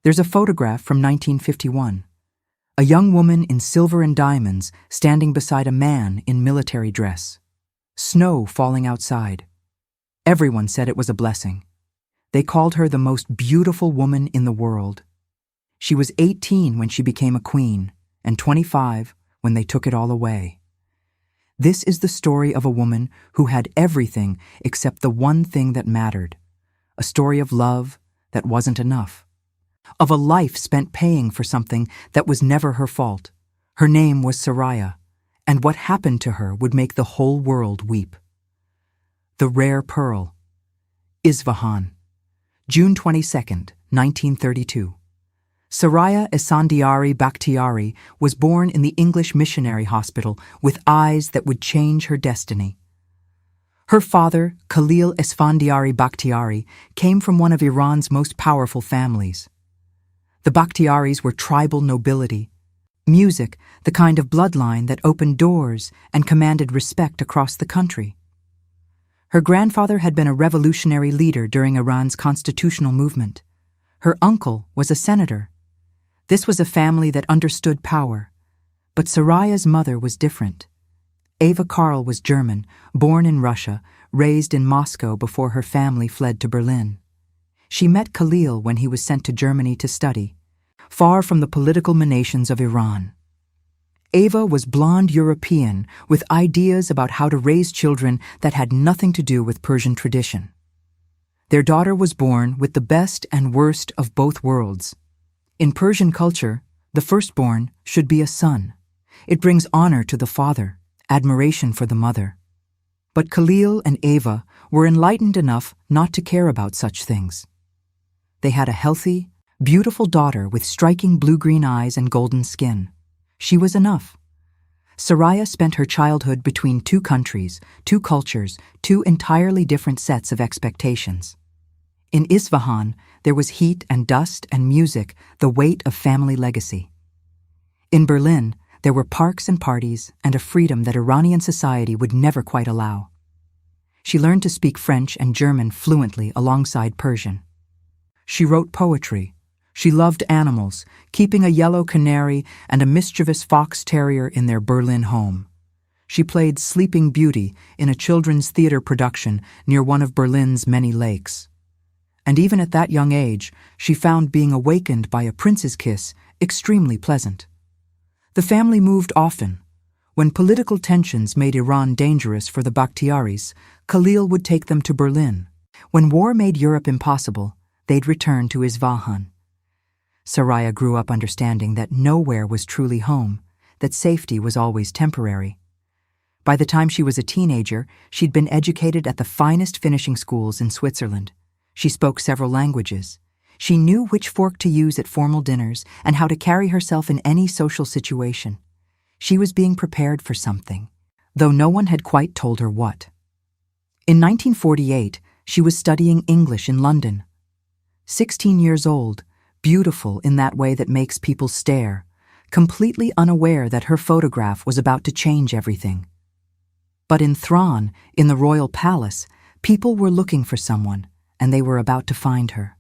There's a photograph from 1951. A young woman in silver and diamonds standing beside a man in military dress. Snow falling outside. Everyone said it was a blessing. They called her the most beautiful woman in the world. She was 18 when she became a queen, and 25 when they took it all away. This is the story of a woman who had everything except the one thing that mattered. A story of love that wasn't enough. Of a life spent paying for something that was never her fault. Her name was Soraya, and what happened to her would make the whole world weep. The Rare Pearl. Isfahan, June 22, 1932. Soraya Esfandiari Bakhtiari was born in the English missionary hospital with eyes that would change her destiny. Her father, Khalil Esfandiari Bakhtiari, came from one of Iran's most powerful families. The Bakhtiaris were tribal nobility. Music, the kind of bloodline that opened doors and commanded respect across the country. Her grandfather had been a revolutionary leader during Iran's constitutional movement. Her uncle was a senator. This was a family that understood power. But Soraya's mother was different. Eva Karl was German, born in Russia, raised in Moscow before her family fled to Berlin. She met Khalil when he was sent to Germany to study, far from the political machinations of Iran. Eva was blonde European with ideas about how to raise children that had nothing to do with Persian tradition. Their daughter was born with the best and worst of both worlds. In Persian culture, the firstborn should be a son. It brings honor to the father, admiration for the mother. But Khalil and Eva were enlightened enough not to care about such things. They had a healthy, beautiful daughter with striking blue-green eyes and golden skin. She was enough. Soraya spent her childhood between two countries, two cultures, two entirely different sets of expectations. In Isfahan, there was heat and dust and music, the weight of family legacy. In Berlin, there were parks and parties and a freedom that Iranian society would never quite allow. She learned to speak French and German fluently alongside Persian. She wrote poetry. She loved animals, keeping a yellow canary and a mischievous fox terrier in their Berlin home. She played Sleeping Beauty in a children's theater production near one of Berlin's many lakes. And even at that young age, she found being awakened by a prince's kiss extremely pleasant. The family moved often. When political tensions made Iran dangerous for the Bakhtiaris, Khalil would take them to Berlin. When war made Europe impossible, they'd return to Isfahan. Soraya grew up understanding that nowhere was truly home, that safety was always temporary. By the time she was a teenager, she'd been educated at the finest finishing schools in Switzerland. She spoke several languages. She knew which fork to use at formal dinners and how to carry herself in any social situation. She was being prepared for something, though no one had quite told her what. In 1948, she was studying English in London. 16 years old, beautiful in that way that makes people stare, completely unaware that her photograph was about to change everything. But in Thrawn, in the royal palace, people were looking for someone, and they were about to find her.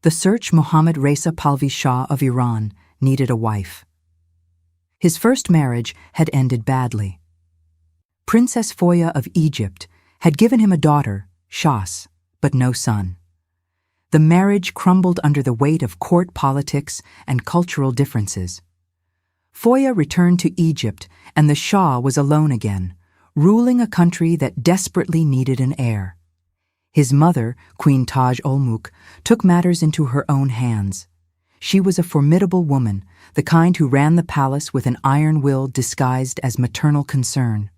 The search Mohammad Reza Pahlavi Shah of Iran needed a wife. His first marriage had ended badly. Princess Foya of Egypt had given him a daughter, Shas, but no son. The marriage crumbled under the weight of court politics and cultural differences. Foya returned to Egypt, and the Shah was alone again, ruling a country that desperately needed an heir. His mother, Queen Taj Olmuk, took matters into her own hands. She was a formidable woman, the kind who ran the palace with an iron will disguised as maternal concern.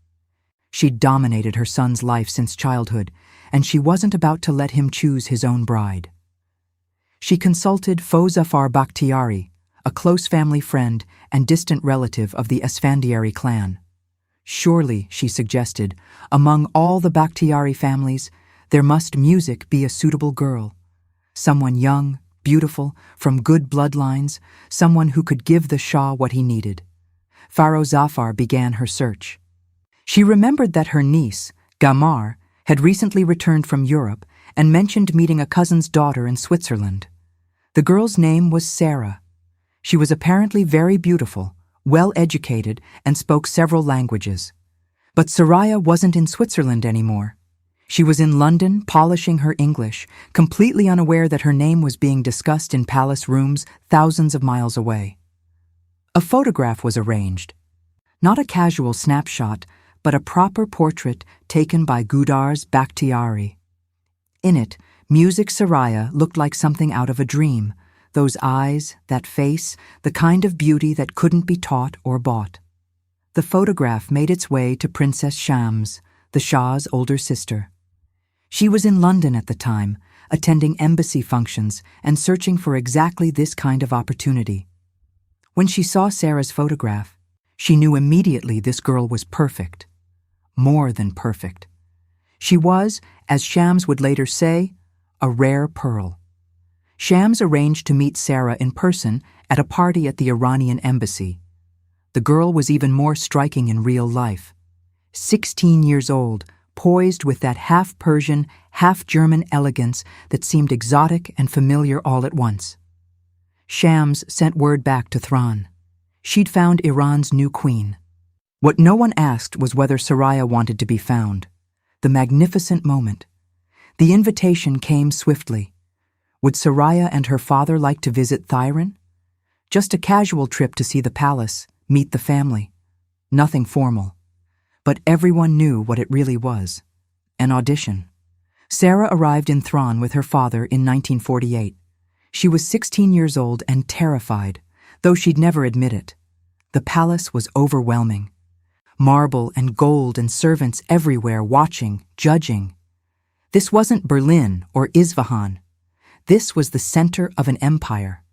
She'd dominated her son's life since childhood, and she wasn't about to let him choose his own bride. She consulted Fozafar Bakhtiari, a close family friend and distant relative of the Esfandiari clan. Surely, she suggested, among all the Bakhtiari families, there must music be a suitable girl. Someone young, beautiful, from good bloodlines, someone who could give the Shah what he needed. Pharaoh Zafar began her search. She remembered that her niece, Gamar, had recently returned from Europe and mentioned meeting a cousin's daughter in Switzerland. The girl's name was Sarah. She was apparently very beautiful, well-educated, and spoke several languages. But Soraya wasn't in Switzerland anymore. She was in London, polishing her English, completely unaware that her name was being discussed in palace rooms thousands of miles away. A photograph was arranged. Not a casual snapshot, but a proper portrait taken by Gudars Bakhtiari. In it, Music Soraya looked like something out of a dream. Those eyes, that face, the kind of beauty that couldn't be taught or bought. The photograph made its way to Princess Shams, the Shah's older sister. She was in London at the time, attending embassy functions and searching for exactly this kind of opportunity. When she saw Sarah's photograph, she knew immediately this girl was perfect. More than perfect. She was, as Shams would later say, a rare pearl. Shams arranged to meet Sarah in person at a party at the Iranian embassy. The girl was even more striking in real life. 16 years old, poised with that half-Persian, half-German elegance that seemed exotic and familiar all at once. Shams sent word back to Thrawn. She'd found Iran's new queen. What no one asked was whether Soraya wanted to be found. The magnificent moment. The invitation came swiftly. Would Soraya and her father like to visit Thairan? Just a casual trip to see the palace, meet the family. Nothing formal. But everyone knew what it really was. An audition. Sarah arrived in Thrawn with her father in 1948. She was 16 years old and terrified, though she'd never admit it. The palace was overwhelming. Marble and gold and servants everywhere watching, judging. This wasn't Berlin or Isfahan. This was the center of an empire.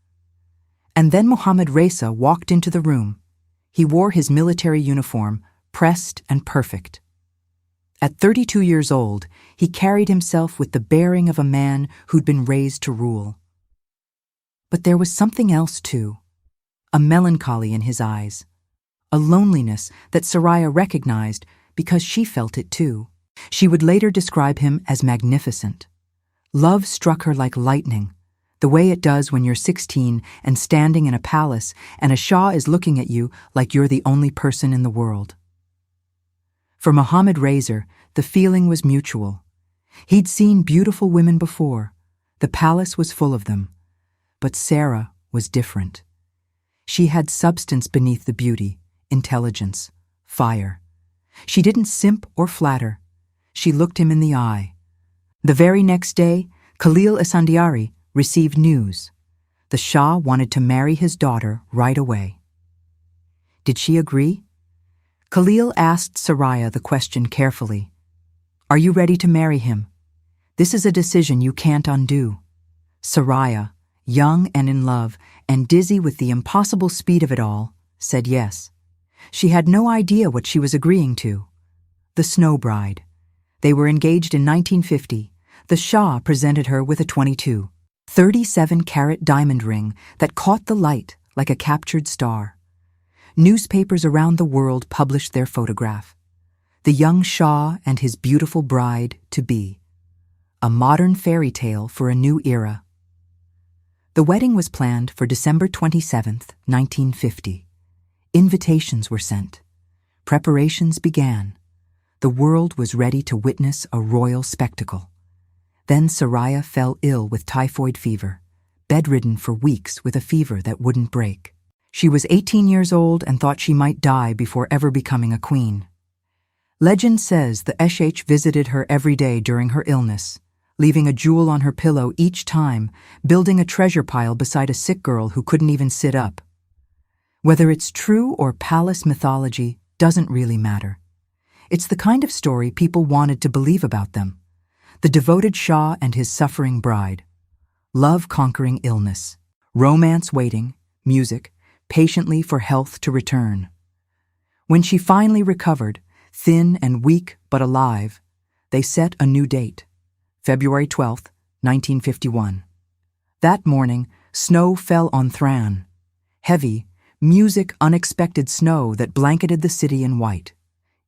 And then Mohammad Reza walked into the room. He wore his military uniform, pressed and perfect. At 32 years old, he carried himself with the bearing of a man who'd been raised to rule. But there was something else too. A melancholy in his eyes. A loneliness that Soraya recognized because she felt it too. She would later describe him as magnificent. Love struck her like lightning, the way it does when you're 16 and standing in a palace and a Shah is looking at you like you're the only person in the world. For Mohammad Reza, the feeling was mutual. He'd seen beautiful women before. The palace was full of them. But Sarah was different. She had substance beneath the beauty, intelligence, fire. She didn't simp or flatter. She looked him in the eye. The very next day, Khalil Esfandiari received news. The Shah wanted to marry his daughter right away. Did she agree? Khalil asked Soraya the question carefully. Are you ready to marry him? This is a decision you can't undo. Soraya, young and in love, and dizzy with the impossible speed of it all, said yes. She had no idea what she was agreeing to. The Snow Bride. They were engaged in 1950. The Shah presented her with a 37-carat diamond ring that caught the light like a captured star. Newspapers around the world published their photograph. The young Shah and his beautiful bride-to-be. A modern fairy tale for a new era. The wedding was planned for December 27th, 1950. Invitations were sent. Preparations began. The world was ready to witness a royal spectacle. Then Soraya fell ill with typhoid fever, bedridden for weeks with a fever that wouldn't break. She was 18 years old and thought she might die before ever becoming a queen. Legend says the Sh visited her every day during her illness, leaving a jewel on her pillow each time, building a treasure pile beside a sick girl who couldn't even sit up. Whether it's true or palace mythology doesn't really matter. It's the kind of story people wanted to believe about them. The devoted Shah and his suffering bride. Love conquering illness. Romance waiting, music, patiently for health to return. When she finally recovered, thin and weak but alive, they set a new date, February 12th, 1951. That morning, snow fell on Thrawn. Heavy, music, unexpected snow that blanketed the city in white.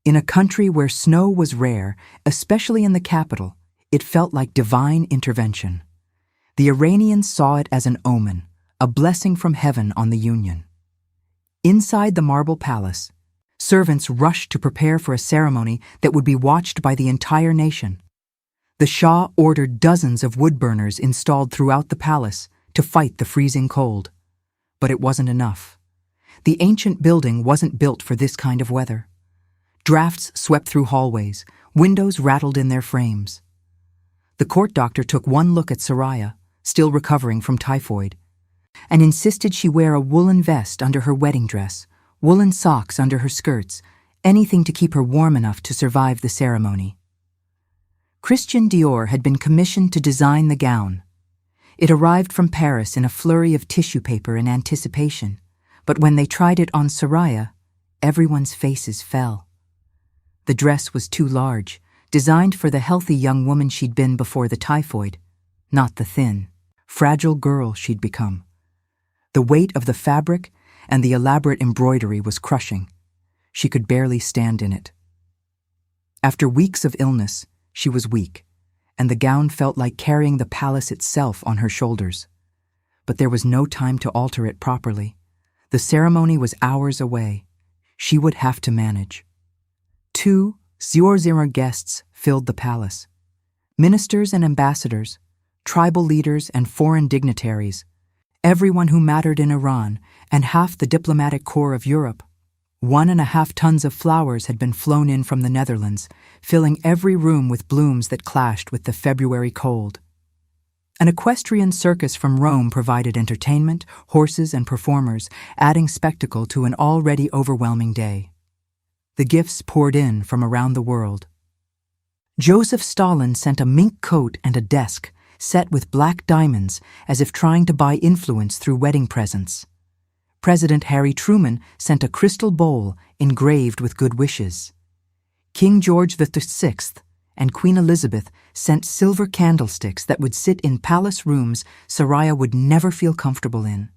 In a country where snow was rare, especially in the capital, it felt like divine intervention. The Iranians saw it as an omen, a blessing from heaven on the union. Inside the marble palace, servants rushed to prepare for a ceremony that would be watched by the entire nation. The Shah ordered dozens of wood burners installed throughout the palace to fight the freezing cold. But it wasn't enough. The ancient building wasn't built for this kind of weather. Drafts swept through hallways, windows rattled in their frames. The court doctor took one look at Soraya, still recovering from typhoid, and insisted she wear a woolen vest under her wedding dress, woolen socks under her skirts, anything to keep her warm enough to survive the ceremony. Christian Dior had been commissioned to design the gown. It arrived from Paris in a flurry of tissue paper in anticipation, but when they tried it on Soraya, everyone's faces fell. The dress was too large, designed for the healthy young woman she'd been before the typhoid, not the thin, fragile girl she'd become. The weight of the fabric and the elaborate embroidery was crushing. She could barely stand in it. After weeks of illness, she was weak, and the gown felt like carrying the palace itself on her shoulders. But there was no time to alter it properly. The ceremony was hours away. She would have to manage. 200 guests filled the palace. Ministers and ambassadors, tribal leaders and foreign dignitaries, everyone who mattered in Iran, and half the diplomatic corps of Europe. 1.5 tons of flowers had been flown in from the Netherlands, filling every room with blooms that clashed with the February cold. An equestrian circus from Rome provided entertainment, horses, and performers, adding spectacle to an already overwhelming day. The gifts poured in from around the world. Joseph Stalin sent a mink coat and a desk, set with black diamonds, as if trying to buy influence through wedding presents. President Harry Truman sent a crystal bowl engraved with good wishes. King George VI and Queen Elizabeth sent silver candlesticks that would sit in palace rooms Soraya would never feel comfortable in.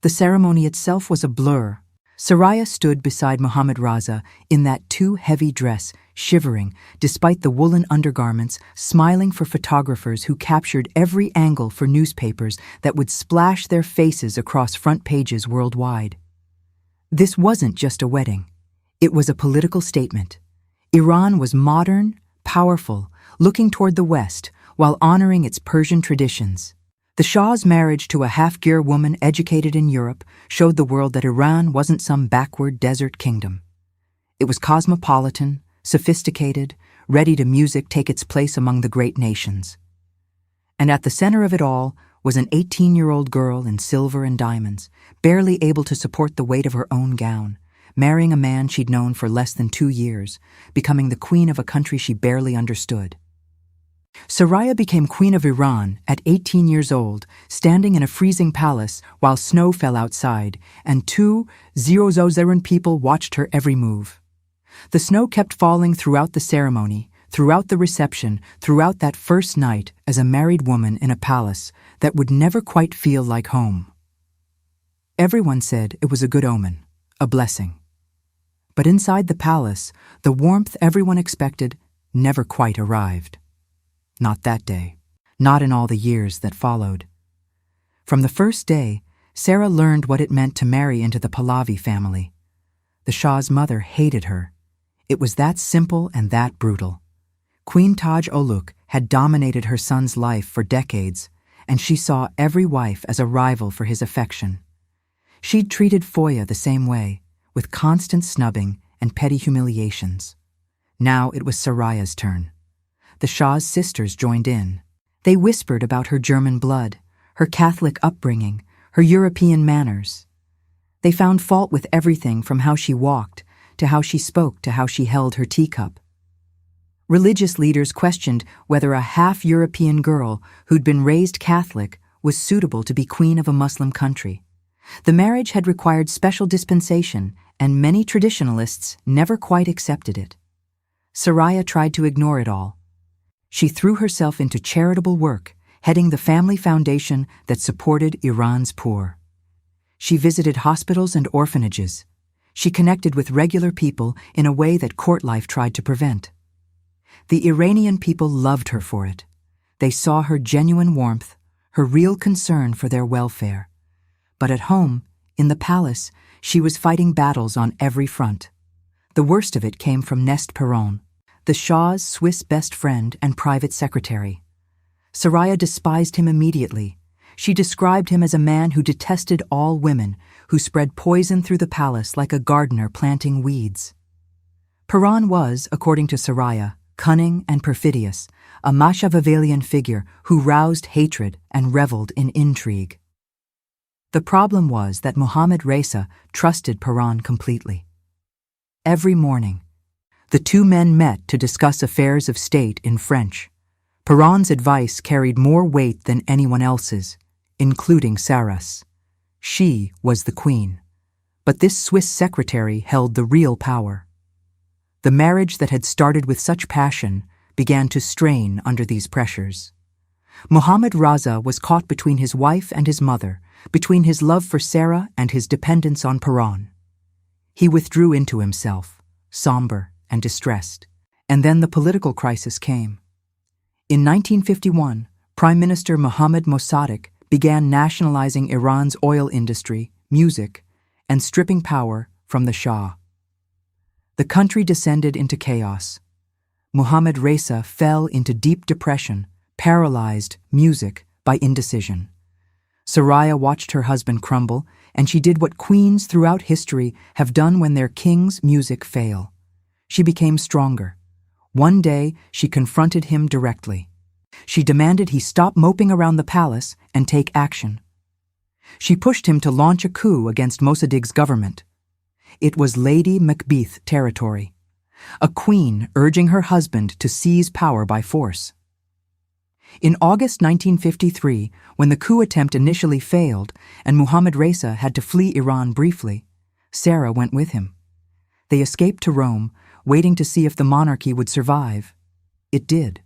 The ceremony itself was a blur. Soraya stood beside Mohammad Raza in that too-heavy dress, shivering, despite the woolen undergarments, smiling for photographers who captured every angle for newspapers that would splash their faces across front pages worldwide. This wasn't just a wedding. It was a political statement. Iran was modern, powerful, looking toward the West, while honoring its Persian traditions. The Shah's marriage to a half-gear woman educated in Europe showed the world that Iran wasn't some backward desert kingdom. It was cosmopolitan, sophisticated, ready to music take its place among the great nations. And at the center of it all was an 18-year-old girl in silver and diamonds, barely able to support the weight of her own gown, marrying a man she'd known for less than 2 years, becoming the queen of a country she barely understood. Soraya became queen of Iran at 18 years old, standing in a freezing palace while snow fell outside, and 200 people watched her every move. The snow kept falling throughout the ceremony, throughout the reception, throughout that first night as a married woman in a palace that would never quite feel like home. Everyone said it was a good omen, a blessing. But inside the palace, the warmth everyone expected never quite arrived. Not that day, not in all the years that followed. From the first day, Sarah learned what it meant to marry into the Pahlavi family. The Shah's mother hated her. It was that simple and that brutal. Queen Taj Oluk had dominated her son's life for decades, and she saw every wife as a rival for his affection. She'd treated Foya the same way, with constant snubbing and petty humiliations. Now it was Soraya's turn. The Shah's sisters joined in. They whispered about her German blood, her Catholic upbringing, her European manners. They found fault with everything from how she walked, to how she spoke, to how she held her teacup. Religious leaders questioned whether a half-European girl who'd been raised Catholic was suitable to be queen of a Muslim country. The marriage had required special dispensation, and many traditionalists never quite accepted it. Soraya tried to ignore it all. She threw herself into charitable work, heading the family foundation that supported Iran's poor. She visited hospitals and orphanages. She connected with regular people in a way that court life tried to prevent. The Iranian people loved her for it. They saw her genuine warmth, her real concern for their welfare. But at home, in the palace, she was fighting battles on every front. The worst of it came from Nest Perron, the Shah's Swiss best friend and private secretary. Soraya despised him immediately. She described him as a man who detested all women, who spread poison through the palace like a gardener planting weeds. Perron was, according to Soraya, cunning and perfidious, a Machiavellian figure who roused hatred and reveled in intrigue. The problem was that Mohammad Reza trusted Perron completely. Every morning, the two men met to discuss affairs of state in French. Perron's advice carried more weight than anyone else's, including Sarah's. She was the queen, but this Swiss secretary held the real power. The marriage that had started with such passion began to strain under these pressures. Mohammad Reza was caught between his wife and his mother, between his love for Sarah and his dependence on Perron. He withdrew into himself, somber and distressed, and then the political crisis came. In 1951, Prime Minister Mohammad Mossadegh began nationalizing Iran's oil industry, music, and stripping power from the Shah. The country descended into chaos. Mohammad Reza fell into deep depression, paralyzed music by indecision. Soraya watched her husband crumble, and she did what queens throughout history have done when their king's music fail. She became stronger. One day, she confronted him directly. She demanded he stop moping around the palace and take action. She pushed him to launch a coup against Mossadegh's government. It was Lady Macbeth territory, a queen urging her husband to seize power by force. In August 1953, when the coup attempt initially failed and Mohammad Reza had to flee Iran briefly, Sarah went with him. They escaped to Rome, waiting to see if the monarchy would survive. It did.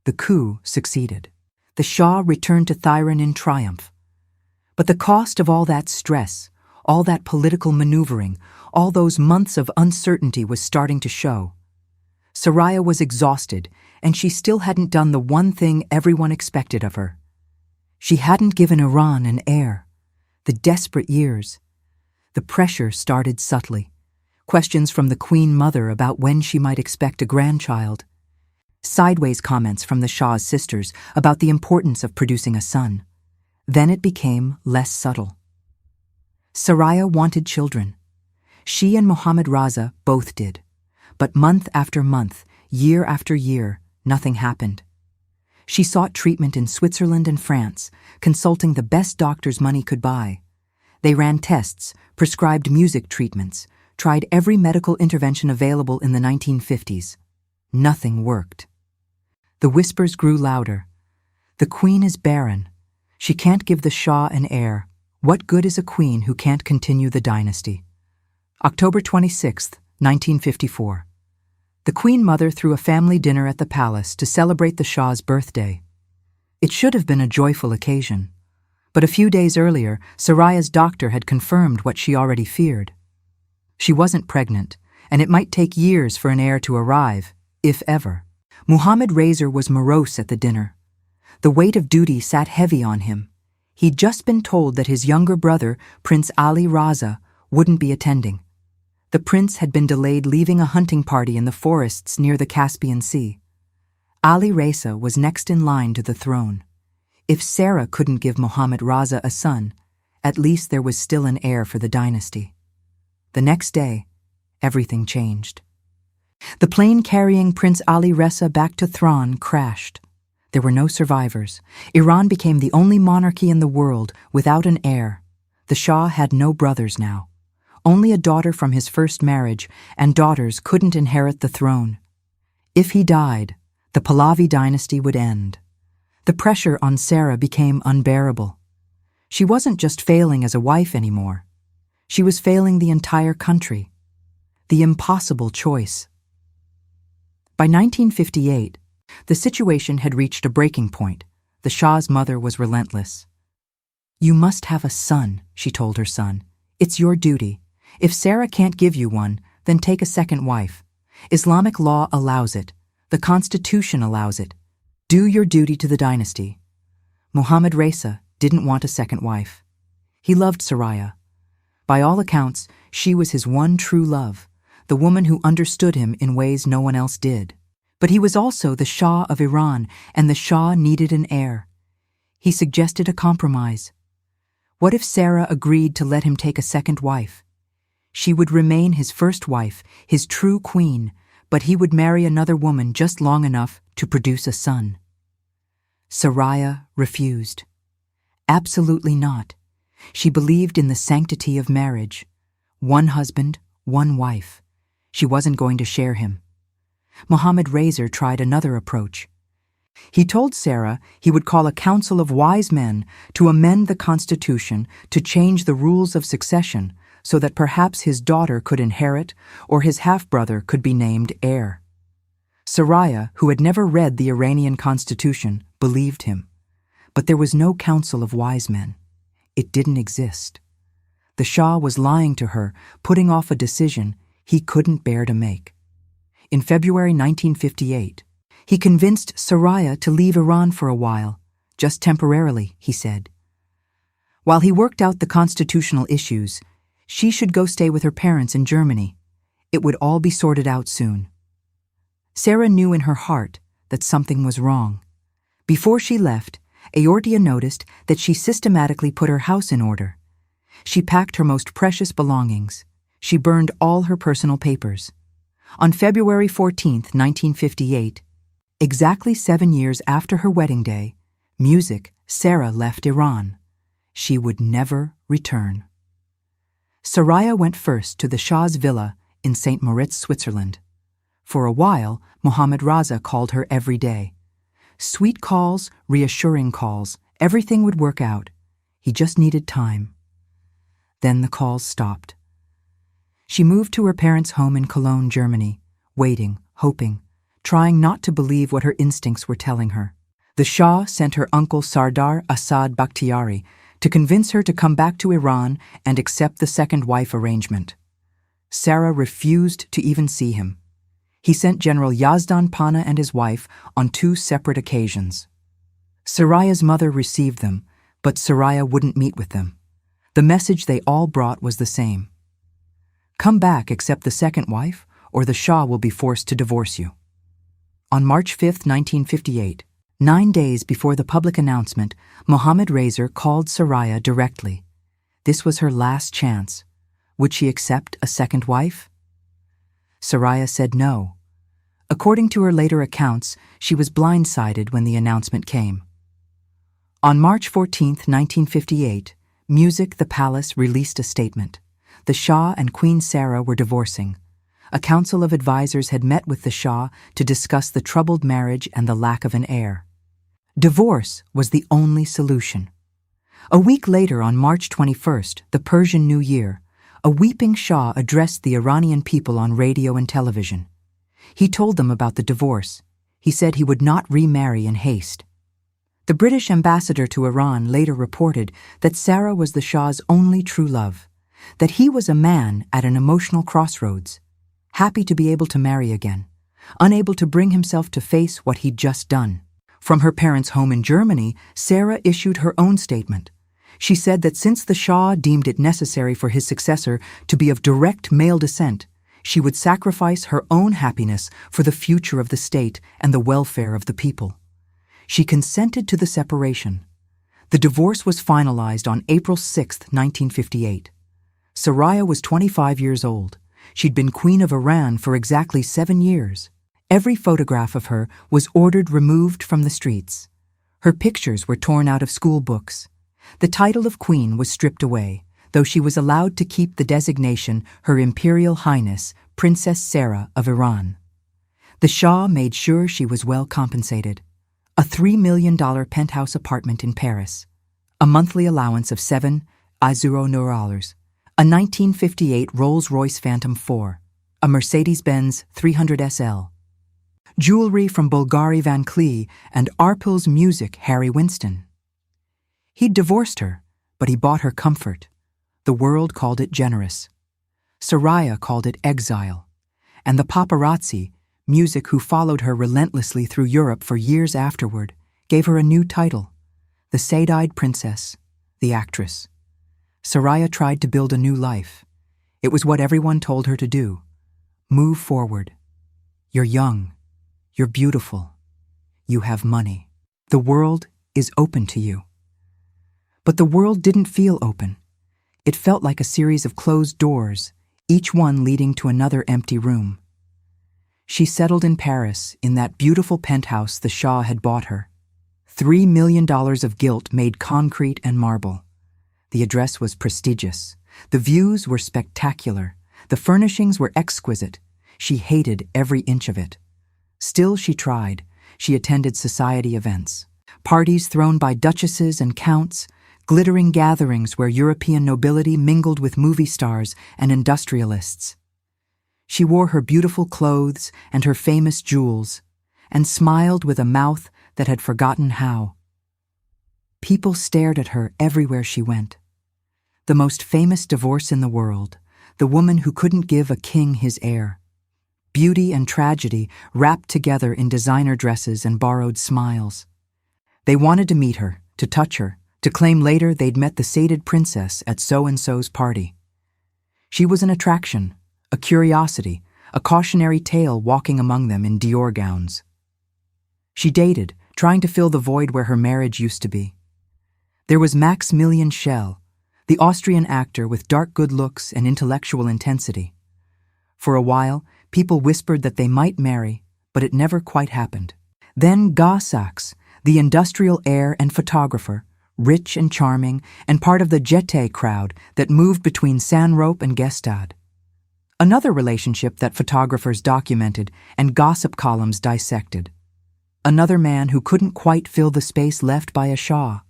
The coup succeeded. The Shah returned to Tehran in triumph. But the cost of all that stress, all that political maneuvering, all those months of uncertainty was starting to show. Soraya was exhausted, and she still hadn't done the one thing everyone expected of her. She hadn't given Iran an heir. The desperate years. The pressure started subtly. Questions from the Queen Mother about when she might expect a grandchild. Sideways comments from the Shah's sisters about the importance of producing a son. Then it became less subtle. Soraya wanted children. She and Mohammad Reza both did. But month after month, year after year, nothing happened. She sought treatment in Switzerland and France, consulting the best doctors money could buy. They ran tests, prescribed music treatments, tried every medical intervention available in the 1950s. Nothing worked. The whispers grew louder. The queen is barren. She can't give the Shah an heir. What good is a queen who can't continue the dynasty? October 26, 1954. The Queen Mother threw a family dinner at the palace to celebrate the Shah's birthday. It should have been a joyful occasion. But a few days earlier, Soraya's doctor had confirmed what she already feared. She wasn't pregnant, and it might take years for an heir to arrive, if ever. Mohammad Reza was morose at the dinner. The weight of duty sat heavy on him. He'd just been told that his younger brother, Prince Ali Reza, wouldn't be attending. The prince had been delayed leaving a hunting party in the forests near the Caspian Sea. Ali Reza was next in line to the throne. If Sarah couldn't give Mohammad Reza a son, at least there was still an heir for the dynasty. The next day, everything changed. The plane carrying Prince Ali Reza back to Tehran crashed. There were no survivors. Iran became the only monarchy in the world without an heir. The Shah had no brothers now. Only a daughter from his first marriage, and daughters couldn't inherit the throne. If he died, the Pahlavi dynasty would end. The pressure on Sarah became unbearable. She wasn't just failing as a wife anymore. She was failing the entire country. The impossible choice. By 1958, the situation had reached a breaking point. The Shah's mother was relentless. "You must have a son," she told her son. "It's your duty. If Sarah can't give you one, then take a second wife. Islamic law allows it. The Constitution allows it. Do your duty to the dynasty." Mohammad Reza didn't want a second wife. He loved Soraya. By all accounts, she was his one true love, the woman who understood him in ways no one else did. But he was also the Shah of Iran, and the Shah needed an heir. He suggested a compromise. What if Sarah agreed to let him take a second wife? She would remain his first wife, his true queen, but he would marry another woman just long enough to produce a son. Soraya refused. Absolutely not. She believed in the sanctity of marriage. One husband, one wife. She wasn't going to share him. Mohammad Reza tried another approach. He told Sarah he would call a council of wise men to amend the constitution to change the rules of succession so that perhaps his daughter could inherit or his half-brother could be named heir. Soraya, who had never read the Iranian constitution, believed him. But there was no council of wise men. It didn't exist. The Shah was lying to her, putting off a decision he couldn't bear to make. In February 1958, he convinced Soraya to leave Iran for a while, just temporarily, he said. While he worked out the constitutional issues, she should go stay with her parents in Germany. It would all be sorted out soon. Sarah knew in her heart that something was wrong. Before she left, Aortia noticed that she systematically put her house in order. She packed her most precious belongings. She burned all her personal papers. On February 14, 1958, exactly 7 years after her wedding day, Sarah left Iran. She would never return. Soraya went first to the Shah's villa in St. Moritz, Switzerland. For a while, Mohammad Reza called her every day. Sweet calls, reassuring calls, everything would work out. He just needed time. Then the calls stopped. She moved to her parents' home in Cologne, Germany, waiting, hoping, trying not to believe what her instincts were telling her. The Shah sent her uncle Sardar Assad Bakhtiari to convince her to come back to Iran and accept the second wife arrangement. Sarah refused to even see him. He sent General Yazdan Pana and his wife on 2 separate occasions. Soraya's mother received them, but Soraya wouldn't meet with them. The message they all brought was the same. Come back, accept the second wife, or the Shah will be forced to divorce you. On March 5, 1958, 9 days before the public announcement, Mohammad Reza called Soraya directly. This was her last chance. Would she accept a second wife? Soraya said no. According to her later accounts, she was blindsided when the announcement came. On March 14, 1958, The Palace released a statement. The Shah and Queen Sarah were divorcing. A council of advisors had met with the Shah to discuss the troubled marriage and the lack of an heir. Divorce was the only solution. A week later, on March 21st, the Persian New Year, a weeping Shah addressed the Iranian people on radio and television. He told them about the divorce. He said he would not remarry in haste. The British ambassador to Iran later reported that Sarah was the Shah's only true love, that he was a man at an emotional crossroads, happy to be able to marry again, unable to bring himself to face what he'd just done. From her parents' home in Germany, Sarah issued her own statement. She said that since the Shah deemed it necessary for his successor to be of direct male descent, she would sacrifice her own happiness for the future of the state and the welfare of the people. She consented to the separation. The divorce was finalized on April 6, 1958. Soraya was 25 years old. She'd been Queen of Iran for exactly 7 years. Every photograph of her was ordered removed from the streets. Her pictures were torn out of school books. The title of Queen was stripped away, though she was allowed to keep the designation Her Imperial Highness, Princess Sarah of Iran. The Shah made sure she was well compensated. A $3 million penthouse apartment in Paris, a monthly allowance of $7,000, a 1958 Rolls-Royce Phantom 4, a Mercedes-Benz 300 SL, jewelry from Bulgari Van Cleef and Arpels Music Harry Winston. He'd divorced her, but he bought her comfort. The world called it generous. Soraya called it exile. And the paparazzi, who followed her relentlessly through Europe for years afterward, gave her a new title, The sad-eyed princess, the actress. Soraya tried to build a new life. It was what everyone told her to do. Move forward. You're young. You're beautiful. You have money. The world is open to you. But the world didn't feel open. It felt like a series of closed doors, each one leading to another empty room. She settled in Paris, in that beautiful penthouse the Shah had bought her. $3 million of gilt made concrete and marble. The address was prestigious. The views were spectacular. The furnishings were exquisite. She hated every inch of it. Still, she tried. She attended society events. Parties thrown by duchesses and counts, glittering gatherings where European nobility mingled with movie stars and industrialists. She wore her beautiful clothes and her famous jewels, and smiled with a mouth that had forgotten how. People stared at her everywhere she went. The most famous divorce in the world, the woman who couldn't give a king his heir. Beauty and tragedy wrapped together in designer dresses and borrowed smiles. They wanted to meet her, to touch her, to claim later they'd met the sated princess at so-and-so's party. She was an attraction, a curiosity, a cautionary tale walking among them in Dior gowns. She dated, trying to fill the void where her marriage used to be. There was Maximilian Schell, the Austrian actor with dark good looks and intellectual intensity. For a while, people whispered that they might marry, but it never quite happened. Then Guy Sachs, the industrial heir and photographer, rich and charming, and part of the jeté crowd that moved between Saint-Roch and Gstaad. Another relationship that photographers documented and gossip columns dissected. Another man who couldn't quite fill the space left by a Shah.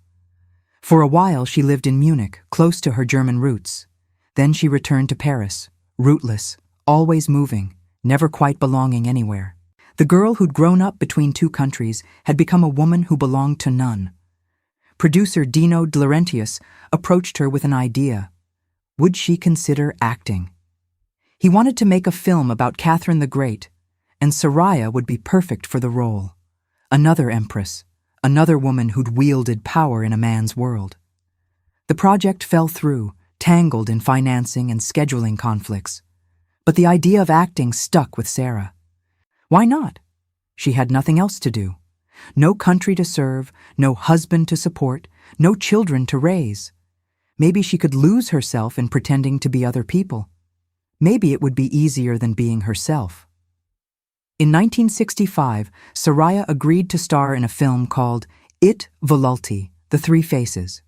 For a while she lived in Munich, close to her German roots. Then she returned to Paris, rootless, always moving, never quite belonging anywhere. The girl who'd grown up between two countries had become a woman who belonged to none. Producer Dino De Laurentiis approached her with an idea. Would she consider acting? He wanted to make a film about Catherine the Great, and Soraya would be perfect for the role. Another empress, another woman who'd wielded power in a man's world. The project fell through, tangled in financing and scheduling conflicts. But the idea of acting stuck with Sarah. Why not? She had nothing else to do. No country to serve, no husband to support, no children to raise. Maybe she could lose herself in pretending to be other people. Maybe it would be easier than being herself. In 1965, Soraya agreed to star in a film called It Volulti, The Three Faces.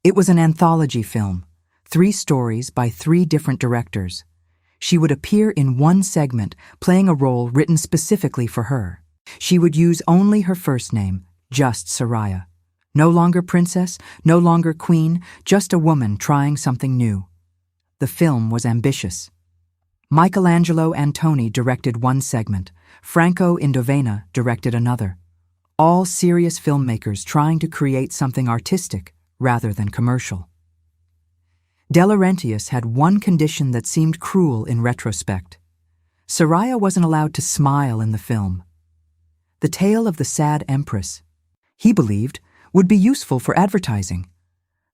It was an anthology film, 3 stories by 3 different directors. She would appear in one segment, playing a role written specifically for her. She would use only her first name, just Soraya. No longer princess, no longer queen, just a woman trying something new. The film was ambitious. Michelangelo Antoni directed one segment. Franco Indovena directed another. All serious filmmakers trying to create something artistic rather than commercial. De Laurentiis had one condition that seemed cruel in retrospect. Soraya wasn't allowed to smile in the film. The tale of the sad empress, he believed, would be useful for advertising.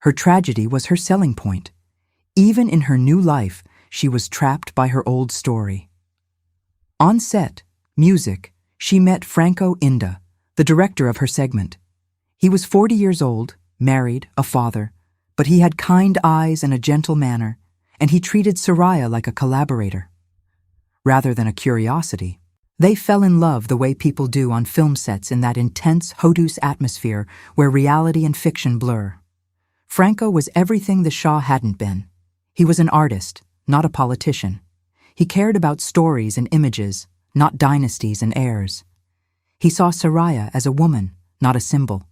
Her tragedy was her selling point. Even in her new life, she was trapped by her old story. On set, music, she met Franco Inda, the director of her segment. He was 40 years old, married, a father, but he had kind eyes and a gentle manner, and he treated Soraya like a collaborator, rather than a curiosity. They fell in love the way people do on film sets in that intense Hodus atmosphere where reality and fiction blur. Franco was everything the Shah hadn't been. He was an artist, not a politician. He cared about stories and images, not dynasties and heirs. He saw Soraya as a woman, not a symbol.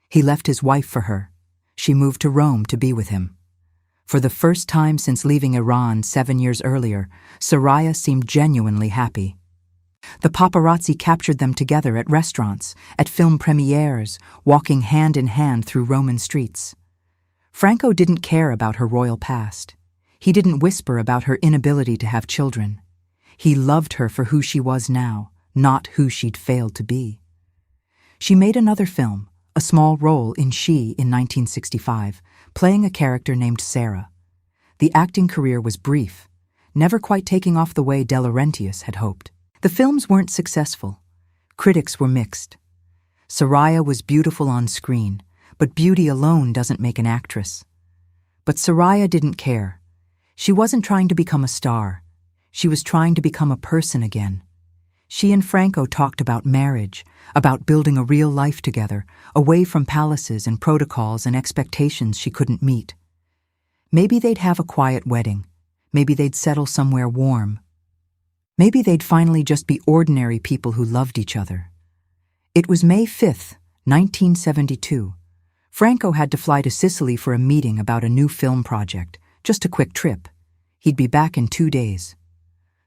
He left his wife for her. She moved to Rome to be with him. For the first time since leaving Iran 7 years earlier, Soraya seemed genuinely happy. The paparazzi captured them together at restaurants, at film premieres, walking hand in hand through Roman streets. Franco didn't care about her royal past. He didn't whisper about her inability to have children. He loved her for who she was now, not who she'd failed to be. She made another film, a small role in She in 1965, playing a character named Sarah. The acting career was brief, never quite taking off the way De Laurentiis had hoped. The films weren't successful. Critics were mixed. Soraya was beautiful on screen, but beauty alone doesn't make an actress. But Soraya didn't care. She wasn't trying to become a star. She was trying to become a person again. She and Franco talked about marriage, about building a real life together, away from palaces and protocols and expectations she couldn't meet. Maybe they'd have a quiet wedding. Maybe they'd settle somewhere warm. Maybe they'd finally just be ordinary people who loved each other. It was May 5th, 1972. Franco had to fly to Sicily for a meeting about a new film project, just a quick trip. He'd be back in 2 days.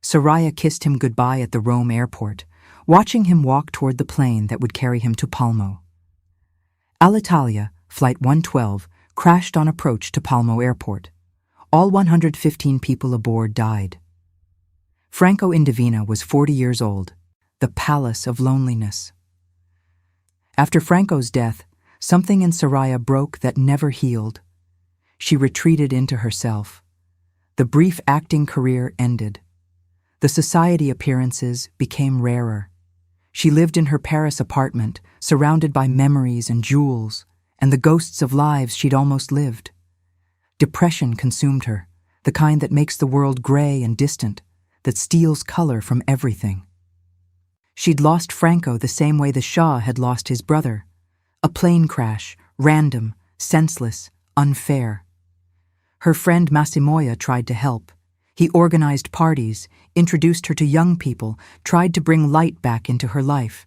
Soraya kissed him goodbye at the Rome airport, watching him walk toward the plane that would carry him to Palmo. Alitalia, Flight 112, crashed on approach to Palmo Airport. All 115 people aboard died. Franco Indovina was 40 years old, the palace of loneliness. After Franco's death, something in Soraya broke that never healed. She retreated into herself. The brief acting career ended. The society appearances became rarer. She lived in her Paris apartment, surrounded by memories and jewels, and the ghosts of lives she'd almost lived. Depression consumed her, the kind that makes the world gray and distant, that steals color from everything. She'd lost Franco the same way the Shah had lost his brother. A plane crash, random, senseless, unfair. Her friend Massimoya tried to help. He organized parties, introduced her to young people, tried to bring light back into her life.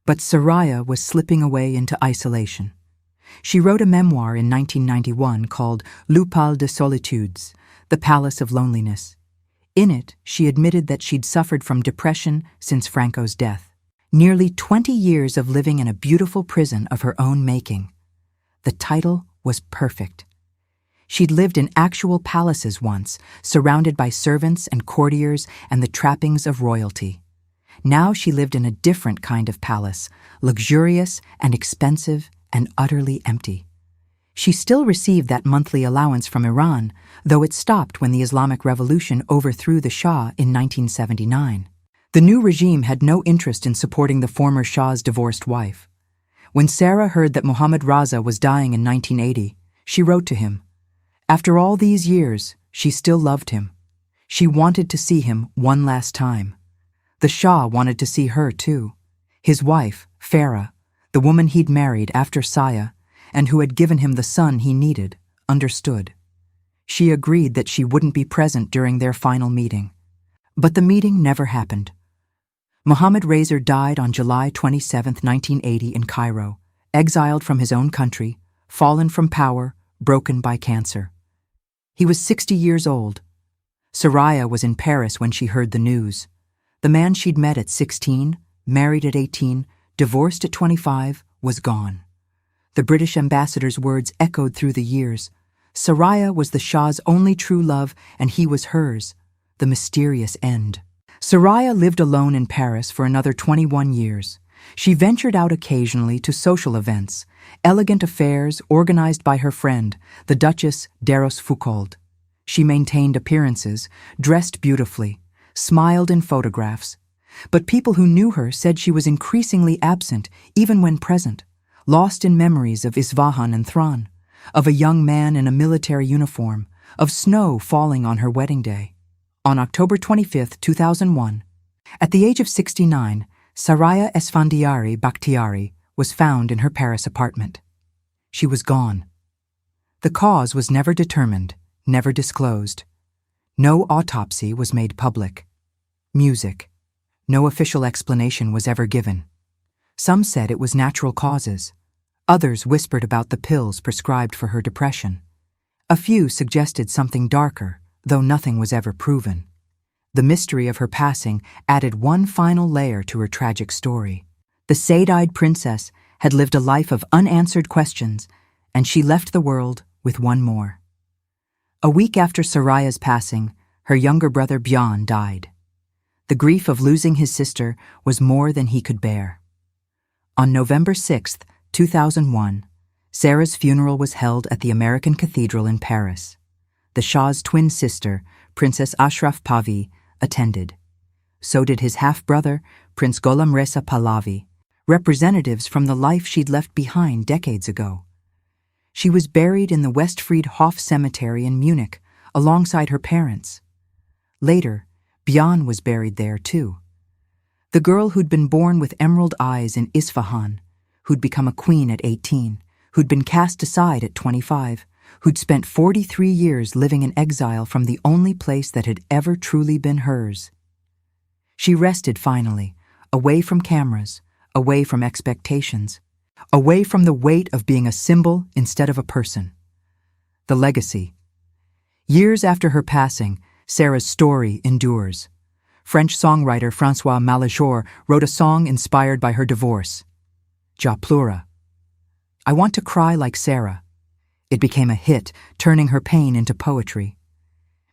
But Soraya was slipping away into isolation. She wrote a memoir in 1991 called L'Upal de Solitudes, The Palace of Loneliness. In it, she admitted that she'd suffered from depression since Franco's death. Nearly 20 years of living in a beautiful prison of her own making. The title was perfect. She'd lived in actual palaces once, surrounded by servants and courtiers and the trappings of royalty. Now she lived in a different kind of palace, luxurious and expensive and utterly empty. She still received that monthly allowance from Iran, though it stopped when the Islamic Revolution overthrew the Shah in 1979. The new regime had no interest in supporting the former Shah's divorced wife. When Sarah heard that Mohammad Raza was dying in 1980, she wrote to him. After all these years, she still loved him. She wanted to see him one last time. The Shah wanted to see her too. His wife, Farah, the woman he'd married after Saya, and who had given him the son he needed, understood. She agreed that she wouldn't be present during their final meeting. But the meeting never happened. Mohammad Reza died on July 27, 1980 in Cairo, exiled from his own country, fallen from power, broken by cancer. He was 60 years old. Soraya was in Paris when she heard the news. The man she'd met at 16, married at 18, divorced at 25, was gone. The British ambassador's words echoed through the years. Soraya was the Shah's only true love, and he was hers. The mysterious end. Soraya lived alone in Paris for another 21 years. She ventured out occasionally to social events, elegant affairs organized by her friend, the Duchess de Rochefoucauld. She maintained appearances, dressed beautifully, smiled in photographs. But people who knew her said she was increasingly absent, even when present, lost in memories of Isfahan and Thran, of a young man in a military uniform, of snow falling on her wedding day. On October 25, 2001, at the age of 69, Soraya Esfandiari Bakhtiari was found in her Paris apartment. She was gone. The cause was never determined, never disclosed. No autopsy was made public. Music. No official explanation was ever given. Some said it was natural causes. Others whispered about the pills prescribed for her depression. A few suggested something darker, though nothing was ever proven. The mystery of her passing added one final layer to her tragic story. The sad-eyed princess had lived a life of unanswered questions, and she left the world with one more. A week after Soraya's passing, her younger brother Bjan died. The grief of losing his sister was more than he could bear. On November 6th, 2001. Sarah's funeral was held at the American Cathedral in Paris. The Shah's twin sister, Princess Ashraf Pahlavi, attended. So did his half-brother, Prince Gholam Reza Pahlavi, representatives from the life she'd left behind decades ago. She was buried in the Westfriedhof Cemetery in Munich, alongside her parents. Later, Bian was buried there too. The girl who'd been born with emerald eyes in Isfahan, who'd become a queen at 18, who'd been cast aside at 25, who'd spent 43 years living in exile from the only place that had ever truly been hers. She rested finally, away from cameras, away from expectations, away from the weight of being a symbol instead of a person. The legacy. Years after her passing, Sarah's story endures. French songwriter François Malachor wrote a song inspired by her divorce. Je pleure. I want to cry like Sarah. It became a hit, turning her pain into poetry.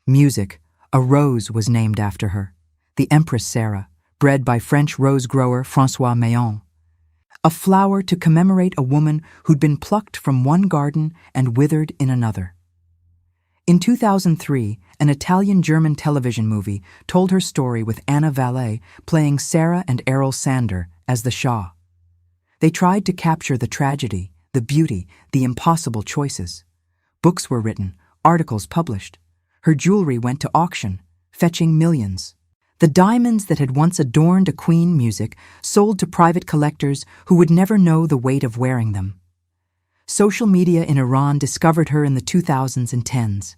Music, a rose was named after her. The Empress Sarah, bred by French rose grower François Maillon. A flower to commemorate a woman who'd been plucked from one garden and withered in another. In 2003, an Italian-German television movie told her story with Anna Vallée playing Sarah and Errol Sander as the Shah. They tried to capture the tragedy, the beauty, the impossible choices. Books were written, articles published. Her jewelry went to auction, fetching millions. The diamonds that had once adorned a queen music sold to private collectors who would never know the weight of wearing them. Social media in Iran discovered her in the 2000s and 10s.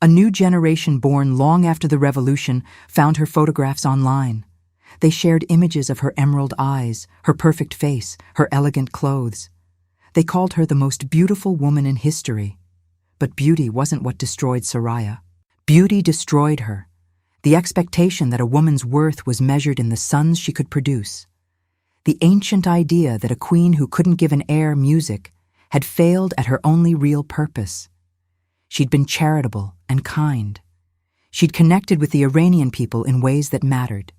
A new generation born long after the revolution found her photographs online. They shared images of her emerald eyes, her perfect face, her elegant clothes. They called her the most beautiful woman in history. But beauty wasn't what destroyed Soraya. Beauty destroyed her. The expectation that a woman's worth was measured in the sons she could produce. The ancient idea that a queen who couldn't give an heir music had failed at her only real purpose. She'd been charitable and kind. She'd connected with the Iranian people in ways that mattered.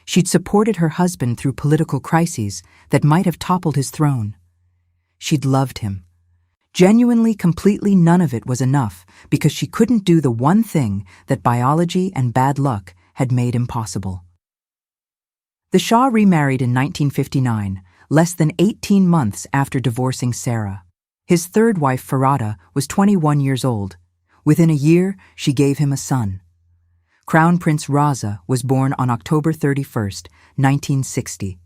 She'd supported her husband through political crises that might have toppled his throne. She'd loved him. Genuinely, completely, none of it was enough because she couldn't do the one thing that biology and bad luck had made impossible. The Shah remarried in 1959, less than 18 months after divorcing Sarah. His third wife, Farada, was 21 years old. Within a year, she gave him a son. Crown Prince Raza was born on October 31st, 1960.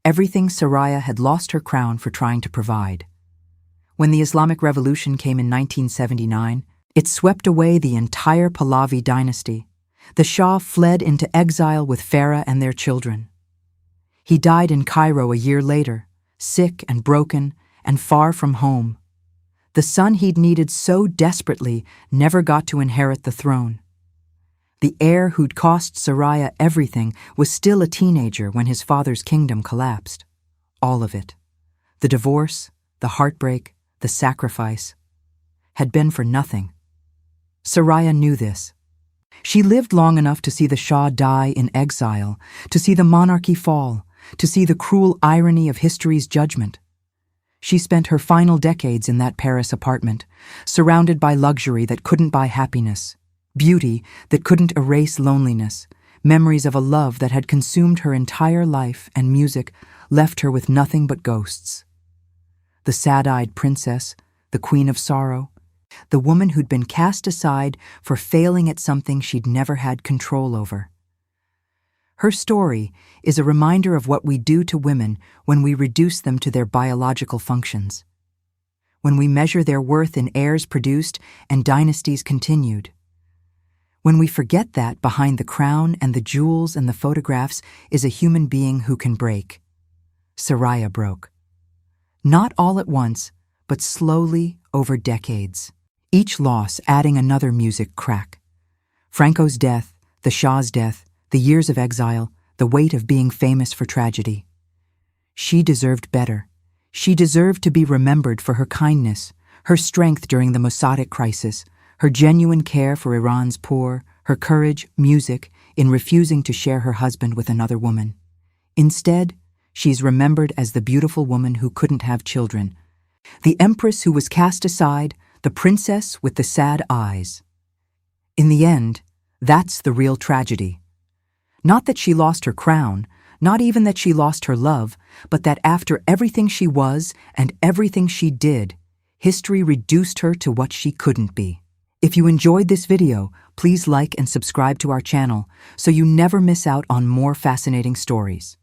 Everything Soraya had lost her crown for trying to provide. When the Islamic Revolution came in 1979, it swept away the entire Pahlavi dynasty. The Shah fled into exile with Farah and their children. He died in Cairo a year later, sick and broken and far from home. The son he'd needed so desperately never got to inherit the throne. The heir who'd cost Soraya everything was still a teenager when his father's kingdom collapsed. All of it. The divorce, the heartbreak, the sacrifice, had been for nothing. Soraya knew this. She lived long enough to see the Shah die in exile, to see the monarchy fall, to see the cruel irony of history's judgment. She spent her final decades in that Paris apartment, surrounded by luxury that couldn't buy happiness, beauty that couldn't erase loneliness, memories of a love that had consumed her entire life, and music left her with nothing but ghosts. The sad-eyed princess, the queen of sorrow, the woman who'd been cast aside for failing at something she'd never had control over. Her story is a reminder of what we do to women when we reduce them to their biological functions, when we measure their worth in heirs produced and dynasties continued, when we forget that behind the crown and the jewels and the photographs is a human being who can break. Soraya broke. Not all at once, but slowly over decades, each loss adding another music crack. Franco's death, the Shah's death, the years of exile, the weight of being famous for tragedy. She deserved better. She deserved to be remembered for her kindness, her strength during the Mossadegh crisis, her genuine care for Iran's poor, her courage, music, in refusing to share her husband with another woman. Instead, She's remembered as the beautiful woman who couldn't have children, the empress who was cast aside, the princess with the sad eyes. In the end, that's the real tragedy. Not that she lost her crown, not even that she lost her love, but that after everything she was and everything she did, history reduced her to what she couldn't be. If you enjoyed this video, please like and subscribe to our channel so you never miss out on more fascinating stories.